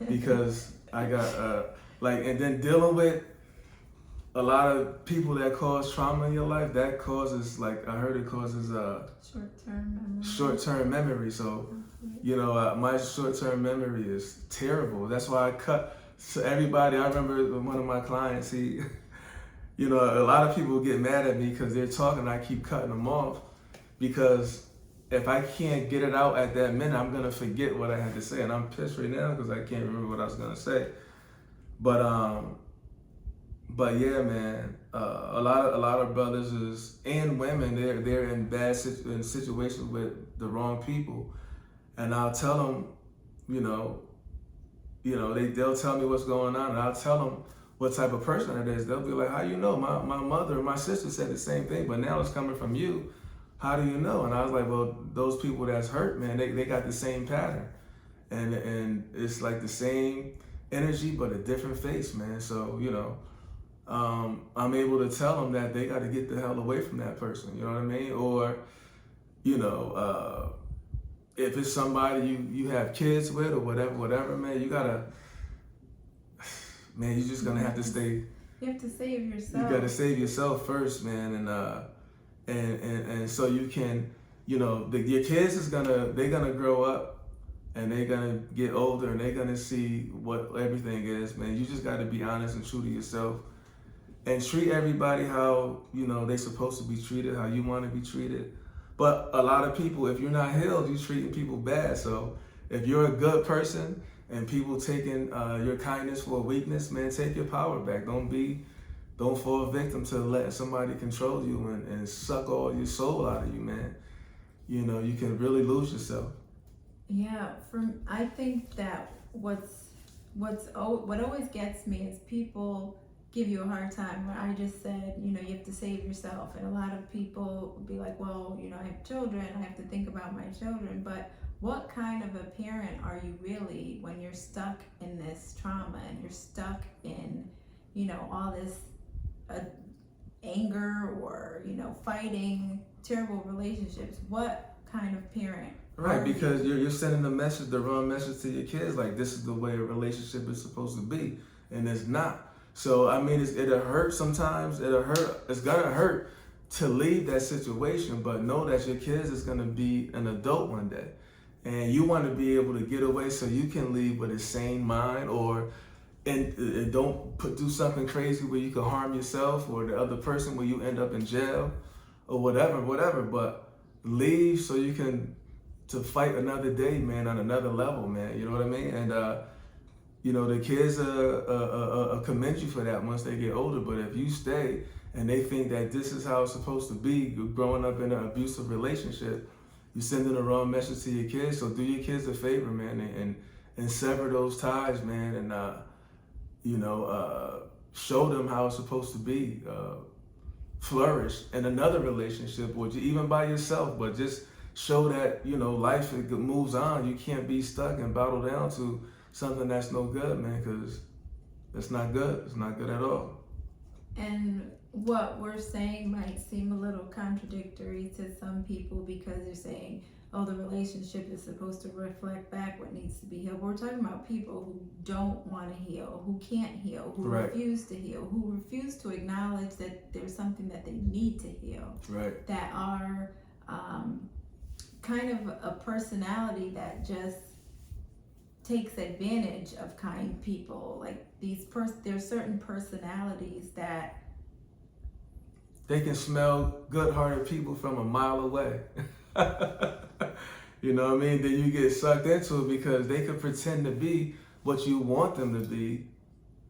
because I got and then dealing with a lot of people that cause trauma in your life, that causes, like, I heard it causes short-term memory. So, you know, my short-term memory is terrible. That's why I cut. So everybody, I remember one of my clients, he, you know, a lot of people get mad at me because they're talking and I keep cutting them off, because if I can't get it out at that minute, I'm gonna forget what I had to say, and I'm pissed right now because I can't remember what I was gonna say. But yeah, man, a lot of brothers and women, they're in bad situations with the wrong people, and I'll tell them, they'll tell me what's going on, and I'll tell them what type of person it is. They'll be like, "How you know? My mother or my sister said the same thing, but now it's coming from you. How do you know?" And I was like, "Well, those people that's hurt, man, they got the same pattern, and it's like the same energy but a different face, man. So I'm able to tell them that they got to get the hell away from that person. You know what I mean? Or if it's somebody you have kids with or whatever, man, you gotta, man, you're just gonna have to stay. You have to save yourself. You gotta save yourself first, man, and so you can, your kids they're gonna grow up. And they're gonna get older, and they're gonna see what everything is, man. You just gotta be honest and true to yourself, and treat everybody how they're supposed to be treated, how you want to be treated. But a lot of people, if you're not healed, you're treating people bad. So if you're a good person and people taking your kindness for a weakness, man, take your power back. Don't fall victim to letting somebody control you and suck all your soul out of you, man. You can really lose yourself. Yeah, I think that what always gets me is people give you a hard time. Where I just said, you have to save yourself, and a lot of people will be like, well, I have children, I have to think about my children. But what kind of a parent are you really when you're stuck in this trauma and you're stuck in, all this anger or fighting, terrible relationships? What kind of parent? Right, because you're sending the wrong message to your kids, like this is the way a relationship is supposed to be, and it's not. So I mean, it'll hurt sometimes. It's gonna hurt to leave that situation, but know that your kids is gonna be an adult one day, and you want to be able to get away so you can leave with a sane mind, and don't do something crazy where you can harm yourself or the other person, where you end up in jail or whatever. But leave so you can. To fight another day, man, on another level, man. You know what I mean? And the kids commend you for that once they get older. But if you stay and they think that this is how it's supposed to be, growing up in an abusive relationship, you're sending the wrong message to your kids. So do your kids a favor, man, and sever those ties, man, and show them how it's supposed to be. Flourish in another relationship, or even by yourself, but just show that life moves on. You can't be stuck and bottled down to something that's no good, man, because it's not good. It's not good at all. And what we're saying might seem a little contradictory to some people, because they're saying, oh, the relationship is supposed to reflect back what needs to be healed. But we're talking about people who don't want to heal, who can't heal, who refuse to heal, who refuse to acknowledge that there's something that they need to heal. Right. That are kind of a personality that just takes advantage of kind people. Like there's certain personalities that they can smell good-hearted people from a mile away. You know what I mean? Then you get sucked into it because they could pretend to be what you want them to be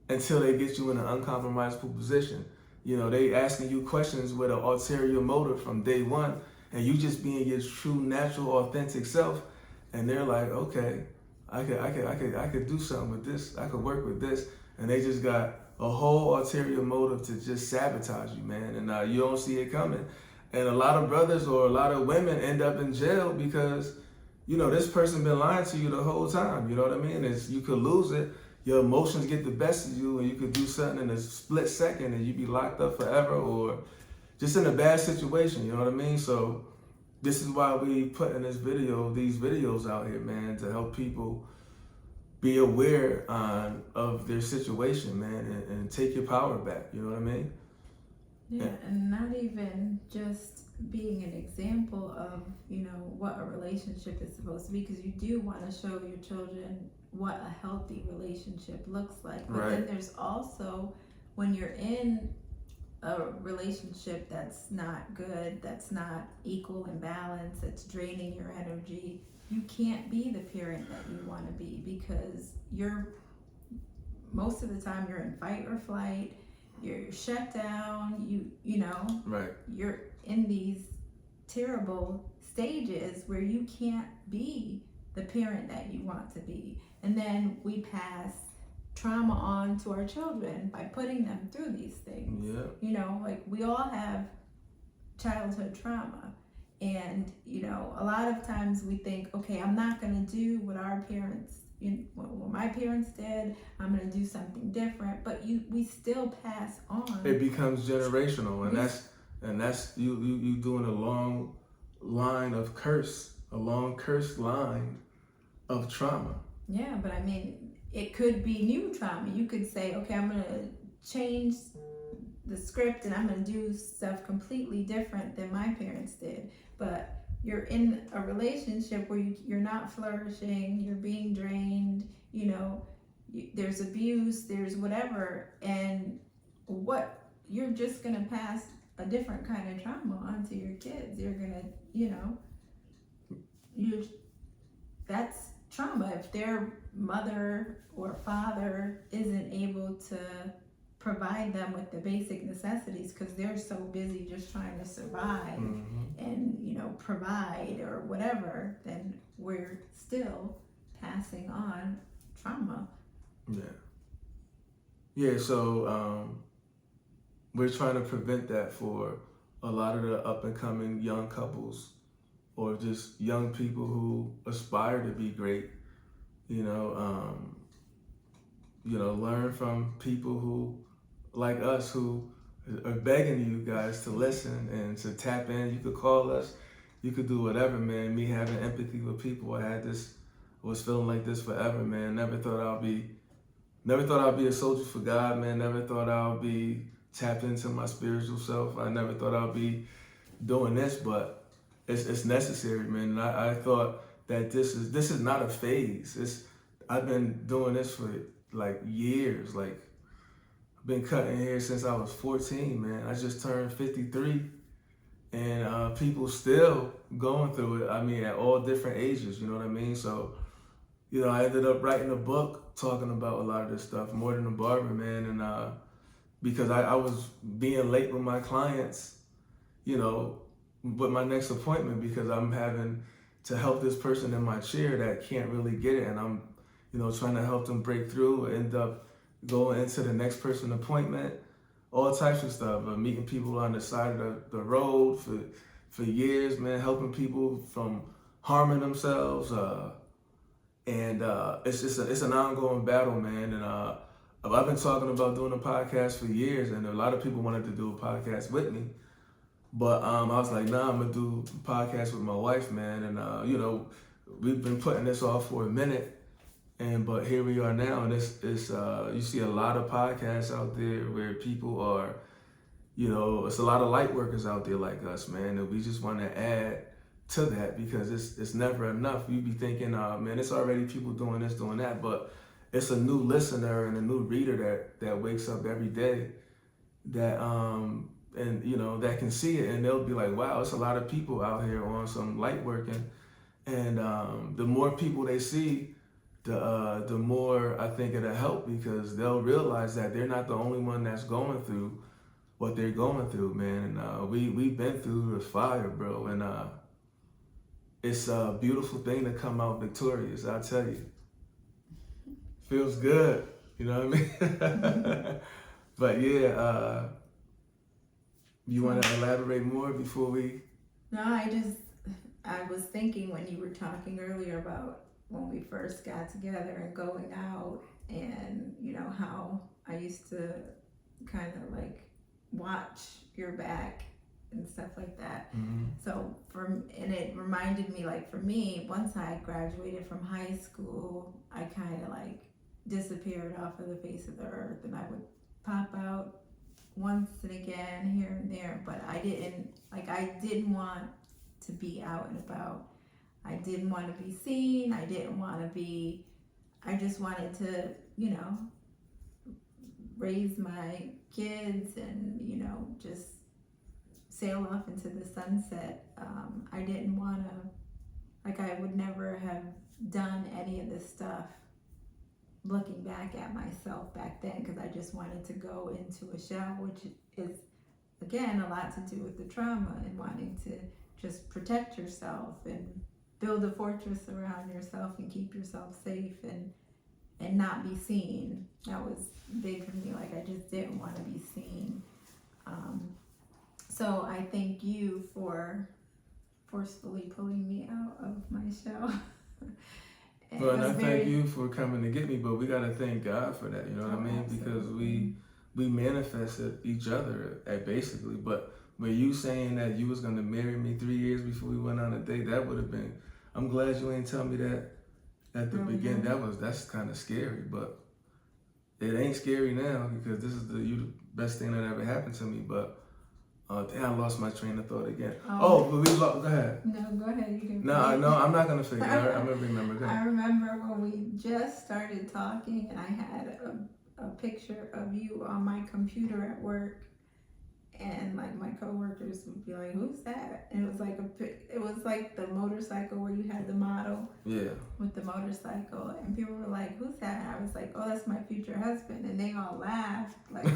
until they get you in an uncompromisable position. You know, they asking you questions with an ulterior motive from day one, and you just being your true, natural, authentic self, and they're like, okay, I could do something with this. I could work with this, and they just got a whole ulterior motive to just sabotage you, man, and you don't see it coming. And a lot of brothers or a lot of women end up in jail because, you know, this person been lying to you the whole time. You know what I mean? You could lose it. Your emotions get the best of you, and you could do something in a split second, and you be locked up forever, or just in a bad situation. You know what I mean? So this is why we put in these videos out here, man, to help people be aware of their situation, man, and take your power back. You know what I mean? Yeah, and not even just being an example of, you know, what a relationship is supposed to be, because you do want to show your children what a healthy relationship looks like. But then there's also, when you're in a relationship that's not good, that's not equal and balanced, that's draining your energy, you can't be the parent that you want to be, because most of the time you're in fight or flight, you're shut down, you know, you're in these terrible stages where you can't be the parent that you want to be. And then we pass trauma on to our children by putting them through these things. Yeah. You know, like we all have childhood trauma. And, you know, a lot of times we think, okay, I'm not going to do what our parents, what my parents did. I'm going to do something different. But we still pass on. It becomes generational, and that's you doing a long line of a long cursed line of trauma. Yeah, but I mean, it could be new trauma. You could say, okay, I'm going to change the script and I'm going to do stuff completely different than my parents did. But you're in a relationship where you're not flourishing, you're being drained, you know, there's abuse, there's whatever, and you're just going to pass a different kind of trauma onto your kids. You're going to, you know, that's trauma. If their mother or father isn't able to provide them with the basic necessities because they're so busy just trying to survive and, you know, provide or whatever, then we're still passing on trauma. Yeah, so we're trying to prevent that for a lot of the up and coming young couples or just young people who aspire to be great. You know, learn from people who, like us, who are begging you guys to listen and to tap in. You could call us, you could do whatever, man. Me having empathy with people, was feeling like this forever, man. Never thought I'd be a soldier for God, man. Never thought I'd be tapped into my spiritual self. I never thought I'd be doing this, but it's necessary, man. And I thought that this is not a phase. I've been doing this for like years. Like, I've been cutting hair since I was 14, man. I just turned 53, and people still going through it. I mean, at all different ages, you know what I mean? So, you know, I ended up writing a book talking about a lot of this stuff, More Than a Barber, man. And because I was being late with my clients, you know, with my next appointment, because I'm having to help this person in my chair that can't really get it, and I'm, you know, trying to help them break through, end up going into the next person appointment, all types of stuff, meeting people on the side of the road for years, man, helping people from harming themselves, and it's an ongoing battle, man. And I've been talking about doing a podcast for years, and a lot of people wanted to do a podcast with me. But I was like, nah, I'm gonna do a podcast with my wife, man. And you know, we've been putting this off for a minute, but here we are now. And it's you see a lot of podcasts out there where people are, you know, it's a lot of light workers out there like us, man. And we just want to add to that because it's never enough. You be thinking, man, it's already people doing this, doing that, but it's a new listener and a new reader that wakes up every day that and that can see it, and they'll be like, wow, it's a lot of people out here on some light working. And the more people they see, the more I think it'll help, because they'll realize that they're not the only one that's going through what they're going through, man. And we've been through the fire, bro, and it's a beautiful thing to come out victorious. I tell you, feels good. You know what I mean? But yeah, you want to elaborate more before we? No, I was thinking when you were talking earlier about when we first got together and going out, and how I used to kind of like watch your back and stuff like that. Mm-hmm. So and it reminded me, like, for me, once I graduated from high school, I kind of like disappeared off of the face of the earth, and I would pop out once and again here and there, but I didn't want to be out and about. I didn't want to be seen. I just wanted to, raise my kids and, just sail off into the sunset. I didn't want to, I would never have done any of this stuff looking back at myself back then, because I just wanted to go into a shell, which is, again, a lot to do with the trauma and wanting to just protect yourself and build a fortress around yourself and keep yourself safe and not be seen. That was big for me. Like, I just didn't want to be seen. So I thank you for forcefully pulling me out of my shell. Well, and I thank you for coming to get me, but we gotta thank God for that. You know what I mean? Because we manifested each other basically. But you saying that you was gonna marry me 3 years before we went on a date, that would have been. I'm glad you ain't tell me that at the beginning. That's kind of scary, but it ain't scary now, because this is the best thing that ever happened to me. But I lost my train of thought again. But go ahead. No, go ahead. You can. No, I'm not gonna forget. I'm gonna remember. Go ahead. I remember when we just started talking, and I had a picture of you on my computer at work, and like my coworkers would be like, "Who's that?" And it was like the motorcycle where you had the model. Yeah. With the motorcycle, and people were like, "Who's that?" And I was like, "Oh, that's my future husband," and they all laughed, like,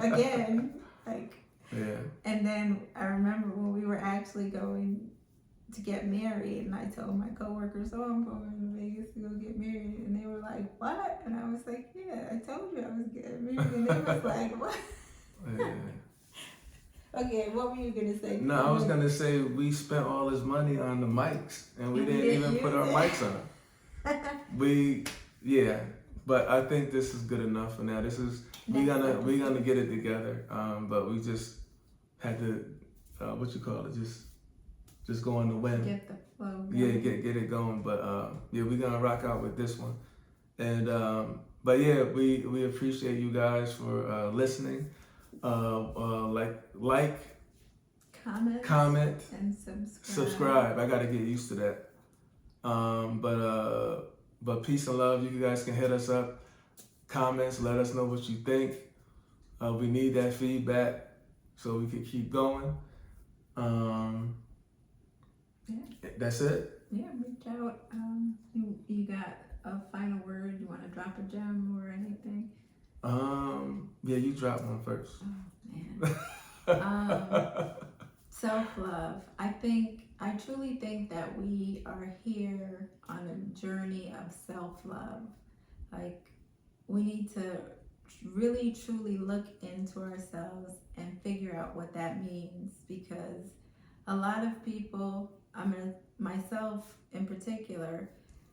again, like. Yeah. And then I remember when we were actually going to get married, and I told my coworkers, "Oh, I'm going to Vegas to go get married," and they were like, "What?" And I was like, "Yeah, I told you I was getting married," and they was like, "What?" Yeah. Okay, what were you gonna say? No, I was gonna say we spent all this money on the mics, and we didn't even put our mics on. But I think this is good enough for now. We're gonna get it together. But we just had to just go on the whim. Get the flow going. Yeah, get it going. But we're gonna rock out with this one. And but yeah, we appreciate you guys for listening. Like, comment, and subscribe. I gotta get used to that. But peace and love. You guys can hit us up. Comments. Let us know what you think. We need that feedback so we can keep going. That's it. Yeah, reach out. You got a final word? You want to drop a gem or anything? You drop one first. Oh man. Self-love. I truly think that we are here on a journey of self-love. Like, we need to really truly look into ourselves and figure out what that means, because a lot of people, myself in particular,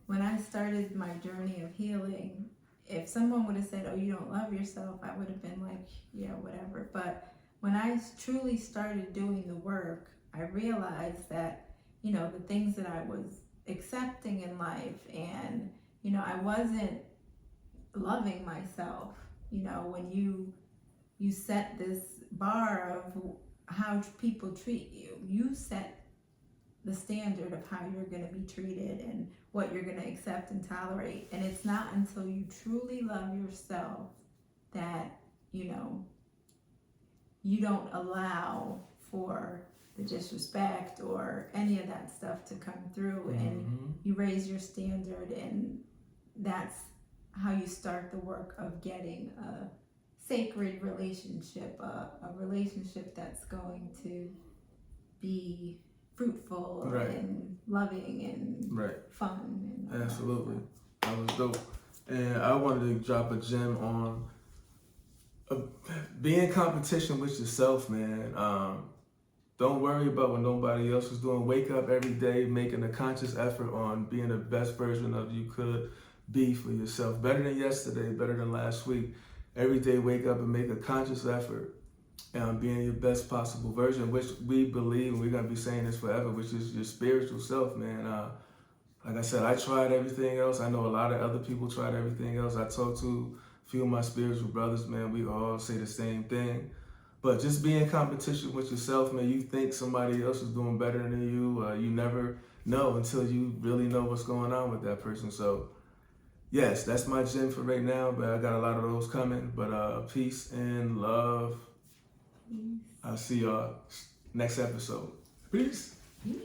when I started my journey of healing, if someone would have said, "Oh, you don't love yourself," I would have been like, "Yeah, whatever." But when I truly started doing the work, I realized that, the things that I was accepting in life, and, I wasn't loving myself. When you set this bar of how people treat you, you set the standard of how you're going to be treated and what you're going to accept and tolerate. And it's not until you truly love yourself that, you don't allow for the disrespect or any of that stuff to come through, and you raise your standard, and that's how you start the work of getting a sacred relationship, a relationship that's going to be fruitful Right. and loving and Right. fun. And Absolutely. That was dope. And I wanted to drop a gem on be in competition with yourself, man. Don't worry about what nobody else is doing. Wake up every day making a conscious effort on being the best version of you could be for yourself. Better than yesterday, better than last week. Every day wake up and make a conscious effort and being your best possible version, which we believe, and we're going to be saying this forever, which is your spiritual self, man. Like I said, I tried everything else. I know a lot of other people tried everything else. I talked to a few of my spiritual brothers, man. We all say the same thing. But just be in competition with yourself, man. You think somebody else is doing better than you. You never know until you really know what's going on with that person. So, yes, that's my gem for right now. But I got a lot of those coming. But peace and love. I'll see y'all next episode. Peace. Peace.